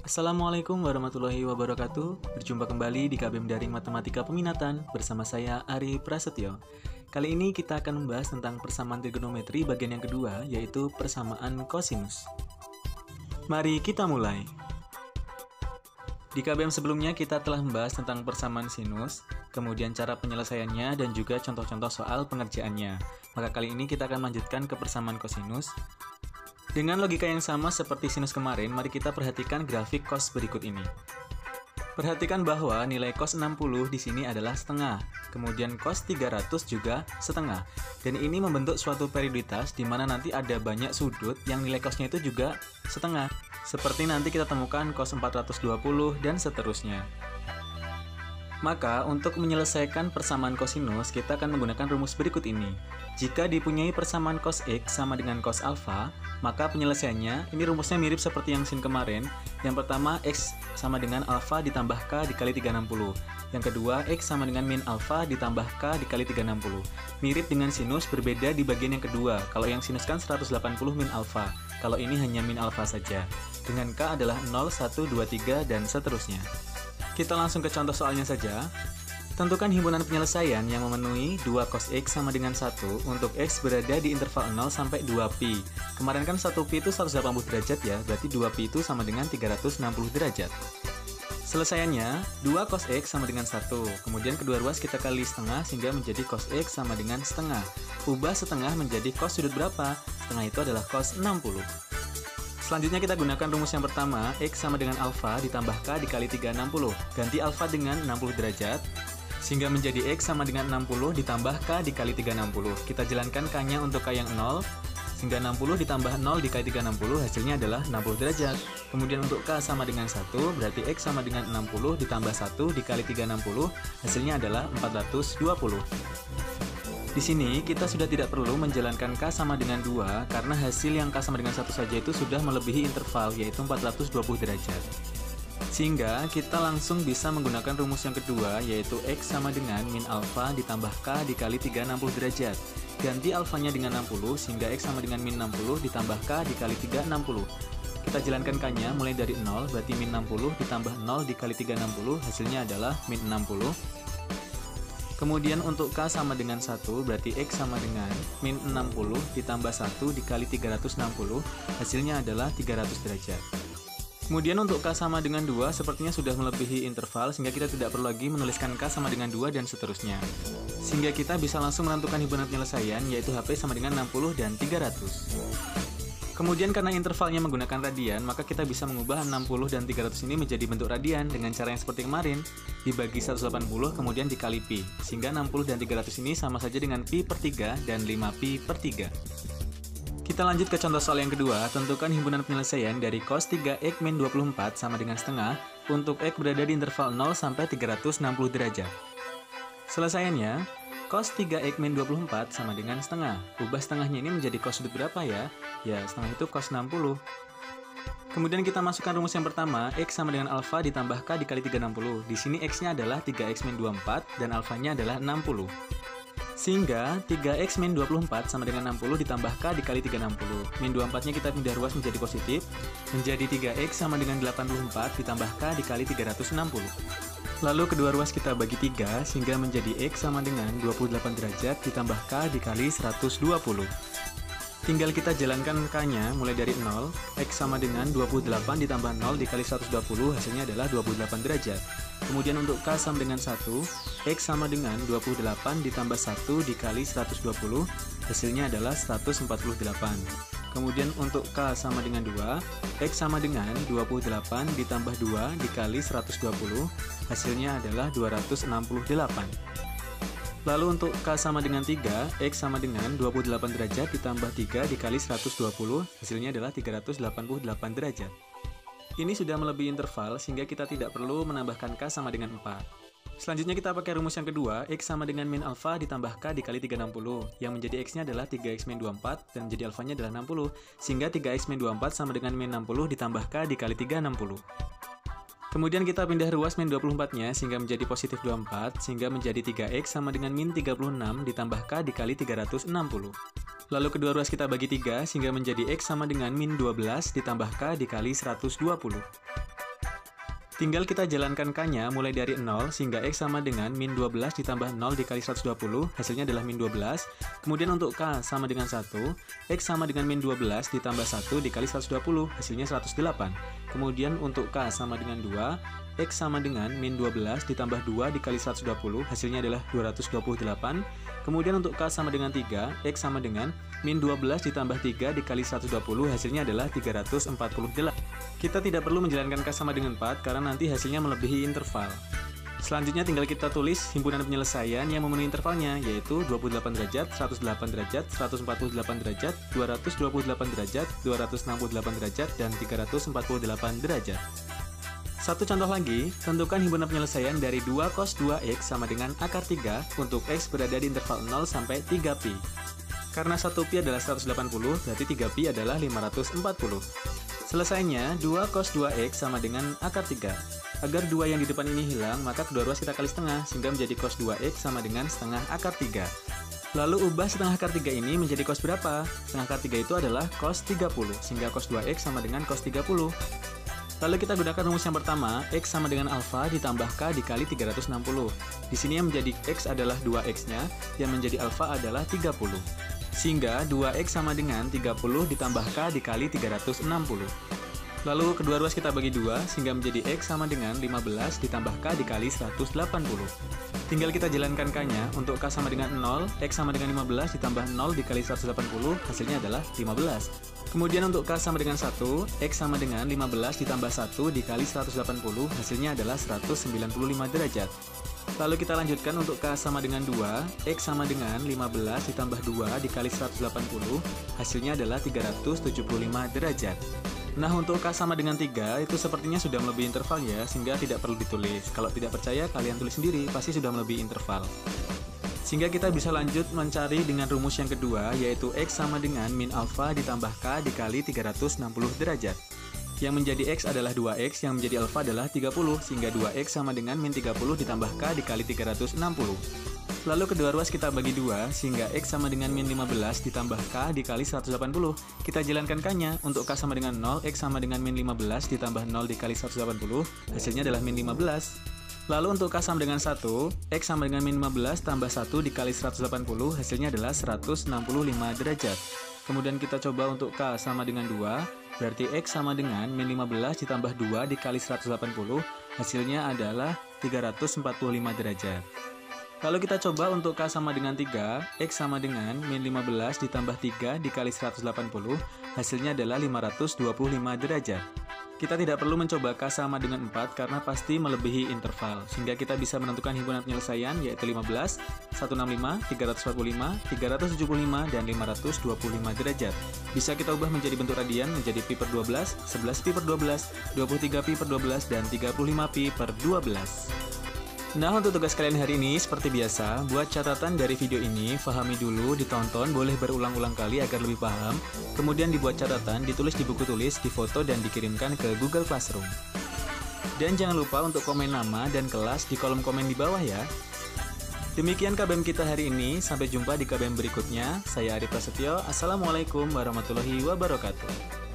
Assalamualaikum warahmatullahi wabarakatuh. Berjumpa kembali di KBM Daring Matematika Peminatan bersama saya Ari Prasetyo. Kali ini kita akan membahas tentang persamaan trigonometri bagian yang kedua, yaitu persamaan kosinus. Mari kita mulai. Di KBM sebelumnya kita telah membahas tentang persamaan sinus, kemudian cara penyelesaiannya dan juga contoh-contoh soal pengerjaannya. Maka kali ini kita akan melanjutkan ke persamaan kosinus. Dengan logika yang sama seperti sinus kemarin, mari kita perhatikan grafik cos berikut ini. Perhatikan bahwa nilai cos 60 di sini adalah setengah, kemudian cos 300 juga setengah. Dan ini membentuk suatu perioditas di mana nanti ada banyak sudut yang nilai cosnya itu juga setengah. Seperti nanti kita temukan cos 420 dan seterusnya. Maka, untuk menyelesaikan persamaan kosinus, kita akan menggunakan rumus berikut ini. Jika dipunyai persamaan cos X sama dengan cos alpha, maka penyelesaiannya, ini rumusnya mirip seperti yang sin kemarin. Yang pertama, X sama dengan alpha ditambah K dikali 360. Yang kedua, X sama dengan min alpha ditambah K dikali 360. Mirip dengan sinus, berbeda di bagian yang kedua. Kalau yang sinus kan 180 min alpha. Kalau ini hanya min alpha saja. Dengan K adalah 0, 1, 2, 3, dan seterusnya. Kita langsung ke contoh soalnya saja. Tentukan himpunan penyelesaian yang memenuhi 2 cos X sama dengan 1 untuk X berada di interval 0 sampai 2pi. Kemarin kan 1pi itu 180 derajat ya, berarti 2pi itu sama dengan 360 derajat. Selesaiannya, 2 cos X sama dengan 1. Kemudian kedua ruas kita kali setengah sehingga menjadi cos X sama dengan setengah. Ubah setengah menjadi cos sudut berapa? Setengah itu adalah cos 60. Selanjutnya kita gunakan rumus yang pertama, X sama dengan alpha ditambah K dikali 360. Ganti alpha dengan 60 derajat, sehingga menjadi X sama dengan 60 ditambah K dikali 360. Kita jalankan K-nya untuk K yang 0, sehingga 60 ditambah 0 dikali 360 hasilnya adalah 60 derajat. Kemudian untuk K sama dengan 1, berarti X sama dengan 60 ditambah 1 dikali 360, hasilnya adalah 420. Di sini kita sudah tidak perlu menjalankan K sama dengan 2 karena hasil yang K sama dengan 1 saja itu sudah melebihi interval, yaitu 420 derajat. Sehingga kita langsung bisa menggunakan rumus yang kedua, yaitu X sama dengan min alpha ditambah K dikali 360 derajat. Ganti alfanya dengan 60 sehingga X sama dengan min 60 ditambah K dikali 360. Kita jalankan K-nya mulai dari 0, berarti min 60 ditambah 0 dikali 360 hasilnya adalah min 60. Kemudian untuk K sama dengan 1, berarti X sama dengan min 60 ditambah 1 dikali 360, hasilnya adalah 300 derajat. Kemudian untuk K sama dengan 2, sepertinya sudah melebihi interval, sehingga kita tidak perlu lagi menuliskan K sama dengan 2 dan seterusnya. Sehingga kita bisa langsung menentukan himpunan penyelesaian, yaitu HP sama dengan 60 dan 300. Kemudian karena intervalnya menggunakan radian, maka kita bisa mengubah 60 dan 300 ini menjadi bentuk radian dengan cara yang seperti kemarin, dibagi 180 kemudian dikali pi, sehingga 60 dan 300 ini sama saja dengan pi per 3 dan 5pi per 3. Kita lanjut ke contoh soal yang kedua, tentukan himpunan penyelesaian dari cos 3x min 24 sama dengan setengah untuk x berada di interval 0 sampai 360 derajat. Selesaiannya, cos 3x min 24 sama dengan setengah. Ubah setengahnya ini menjadi cos sudut berapa ya? Ya, setengah itu cos 60. Kemudian kita masukkan rumus yang pertama, X sama dengan alpha ditambah K dikali 360. Di sini X-nya adalah 3x min 24 dan alfanya adalah 60. Sehingga 3x min 24 sama dengan 60 ditambah K dikali 360. Min 24-nya kita pindah ruas menjadi positif, menjadi 3x sama dengan 84 ditambah K dikali 360. Lalu kedua ruas kita bagi 3 sehingga menjadi X sama dengan 28 derajat ditambah K dikali 120. Tinggal kita jalankan K-nya mulai dari 0, X sama dengan 28 ditambah 0 dikali 120 hasilnya adalah 28 derajat. Kemudian untuk K sama dengan 1, X sama dengan 28 ditambah 1 dikali 120 hasilnya adalah 148. Kemudian untuk K sama dengan 2, X sama dengan 28 ditambah 2 dikali 120 hasilnya adalah 268. Lalu untuk K sama dengan 3, X sama dengan 28 derajat ditambah 3 dikali 120, hasilnya adalah 388 derajat. Ini sudah melebihi interval, sehingga kita tidak perlu menambahkan K sama dengan 4. Selanjutnya kita pakai rumus yang kedua, X sama dengan min alpha ditambah K dikali 360, yang menjadi X-nya adalah 3x min 24, dan menjadi alfanya adalah 60, sehingga 3x min 24 sama dengan min 60 ditambah K dikali 360. Kemudian kita pindah ruas min 24-nya sehingga menjadi positif 24, sehingga menjadi 3x sama dengan min 36 ditambah K dikali 360. Lalu kedua ruas kita bagi 3 sehingga menjadi X sama dengan min 12 ditambah K dikali 120. Tinggal kita jalankan K-nya mulai dari 0 sehingga X sama dengan min 12 ditambah 0 dikali 120, hasilnya adalah min 12. Kemudian untuk K sama dengan 1, X sama dengan min 12 ditambah 1 dikali 120, hasilnya 108. Kemudian untuk K sama dengan 2, X sama dengan min 12 ditambah 2 dikali 120, hasilnya adalah 228. Kemudian untuk K sama dengan 3, X sama dengan min 12 ditambah 3 dikali 120, hasilnya adalah 348. Kita tidak perlu menjalankan K sama dengan 4 karena nanti hasilnya melebihi interval. Selanjutnya tinggal kita tulis himpunan penyelesaian yang memenuhi intervalnya, yaitu 28 derajat, 108 derajat, 148 derajat, 228 derajat, 268 derajat, dan 348 derajat. Satu contoh lagi, tentukan himpunan penyelesaian dari 2 cos 2x sama dengan akar 3 untuk x berada di interval 0 sampai 3pi. Karena 1pi adalah 180, berarti 3pi adalah 540. Selesainya, 2 cos 2x sama dengan akar 3. Agar 2 yang di depan ini hilang, maka kedua ruas kita kali setengah, sehingga menjadi cos 2x sama dengan setengah akar 3. Lalu ubah setengah akar 3 ini menjadi cos berapa? Setengah akar 3 itu adalah cos 30, sehingga cos 2x sama dengan cos 30. Lalu kita gunakan rumus yang pertama, X sama dengan alfa ditambah K dikali 360. Di sini yang menjadi X adalah 2X-nya, yang menjadi alfa adalah 30. Sehingga 2X sama dengan 30 ditambah K dikali 360. Lalu kedua ruas kita bagi 2, sehingga menjadi X sama dengan 15 ditambah K dikali 180. Tinggal kita jalankan K-nya, untuk K sama dengan 0, X sama dengan 15 ditambah 0 dikali 180, hasilnya adalah 15. Kemudian untuk K sama dengan 1, X sama dengan 15 ditambah 1 dikali 180, hasilnya adalah 195 derajat. Lalu kita lanjutkan untuk K sama dengan 2, X sama dengan 15 ditambah 2 dikali 180, hasilnya adalah 375 derajat. Nah, untuk K sama dengan 3, itu sepertinya sudah melebihi interval ya, sehingga tidak perlu ditulis. Kalau tidak percaya, kalian tulis sendiri, pasti sudah melebihi interval. Sehingga kita bisa lanjut mencari dengan rumus yang kedua, yaitu X sama dengan min alfa ditambah K dikali 360 derajat. Yang menjadi X adalah 2X, yang menjadi alfa adalah 30, sehingga 2X sama dengan min 30 ditambah K dikali 360. Lalu kedua ruas kita bagi 2, sehingga X sama dengan min 15 ditambah K dikali 180. Kita jalankan K-nya, untuk K sama dengan 0, X sama dengan min 15 ditambah 0 dikali 180, hasilnya adalah min 15. Lalu untuk K sama dengan 1, X sama dengan min 15 tambah 1 dikali 180, hasilnya adalah 165 derajat. Kemudian kita coba untuk K sama dengan 2, berarti X sama dengan min 15 ditambah 2 dikali 180, hasilnya adalah 345 derajat. Lalu kita coba untuk K sama dengan 3, X sama dengan min 15 ditambah 3 dikali 180, hasilnya adalah 525 derajat. Kita tidak perlu mencoba K sama dengan 4 karena pasti melebihi interval, sehingga kita bisa menentukan himpunan penyelesaian yaitu 15, 165, 345, 375, dan 525 derajat. Bisa kita ubah menjadi bentuk radian menjadi pi per 12, 11 pi per 12, 23 pi per 12, dan 35 pi per 12. Nah, untuk tugas kalian hari ini, seperti biasa, buat catatan dari video ini, pahami dulu, ditonton, boleh berulang-ulang kali agar lebih paham, kemudian dibuat catatan, ditulis di buku tulis, difoto, dan dikirimkan ke Google Classroom. Dan jangan lupa untuk komen nama dan kelas di kolom komen di bawah ya. Demikian KBM kita hari ini, sampai jumpa di KBM berikutnya. Saya Ari Prasetyo, Assalamualaikum warahmatullahi wabarakatuh.